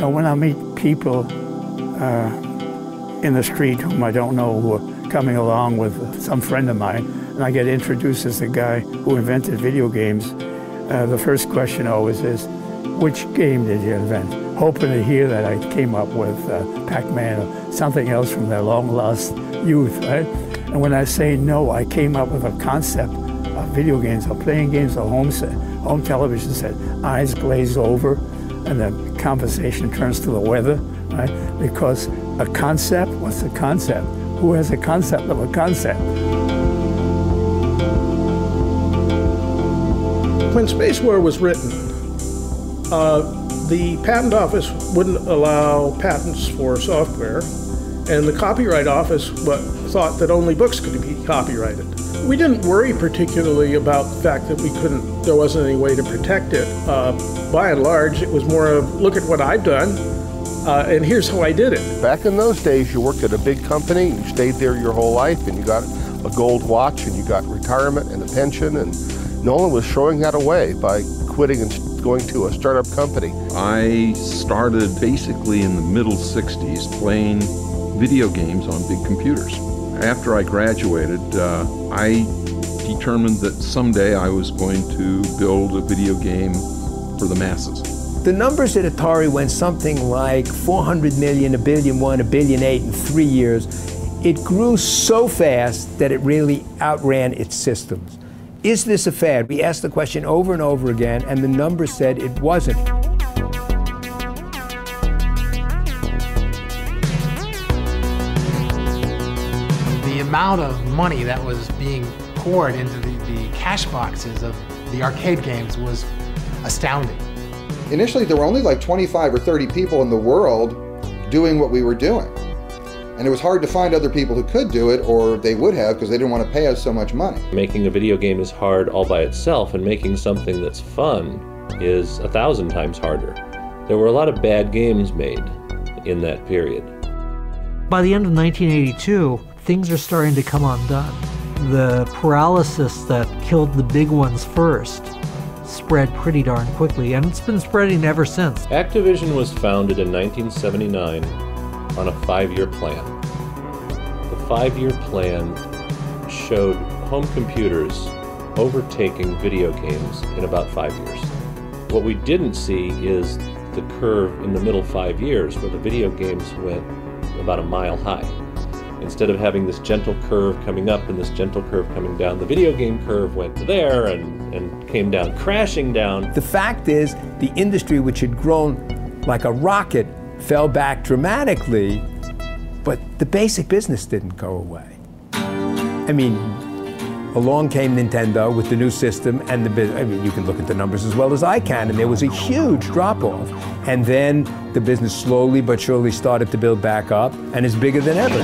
So when I meet people in the street whom I don't know, who are coming along with some friend of mine, and I get introduced as the guy who invented video games, the first question always is, which game did you invent? Hoping to hear that I came up with Pac-Man or something else from their long-lost youth, right? And when I say no, I came up with a concept of video games, or playing games on home television set, eyes glaze over, and the conversation turns to the weather, right? Because a concept, what's a concept? Who has a concept of a concept? When Spacewar was written, the patent office wouldn't allow patents for software, and the copyright office thought that only books could be copyrighted. We didn't worry particularly about the fact that there wasn't any way to protect it. By and large, it was more of, look at what I've done, and here's how I did it. Back in those days, you worked at a big company, you stayed there your whole life, and you got a gold watch, and you got retirement and a pension, and no one was throwing that away by quitting and going to a startup company. I started basically in the middle 60s playing video games on big computers. After I graduated, I determined that someday I was going to build a video game for the masses. The numbers at Atari went something like 400 million, $1.1 billion, $1.8 billion in 3 years. It grew so fast that it really outran its systems. Is this a fad? We asked the question over and over again, and the numbers said it wasn't. The amount of money that was being poured into the cash boxes of the arcade games was astounding. Initially, there were only like 25 or 30 people in the world doing what we were doing. And it was hard to find other people who could do it, or they would have, because they didn't want to pay us so much money. Making a video game is hard all by itself, and making something that's fun is 1,000 times harder. There were a lot of bad games made in that period. By the end of 1982, things are starting to come undone. The paralysis that killed the big ones first spread pretty darn quickly, and it's been spreading ever since. Activision was founded in 1979 on a 5-year plan. The 5-year plan showed home computers overtaking video games in about 5 years. What we didn't see is the curve in the middle 5 years where the video games went about a mile high. Instead of having this gentle curve coming up and this gentle curve coming down, the video game curve went to there and came down, crashing down. The fact is, the industry, which had grown like a rocket, fell back dramatically, but the basic business didn't go away. I mean, along came Nintendo with the new system, and you can look at the numbers as well as I can, and there was a huge drop-off. And then the business slowly but surely started to build back up, and is bigger than ever.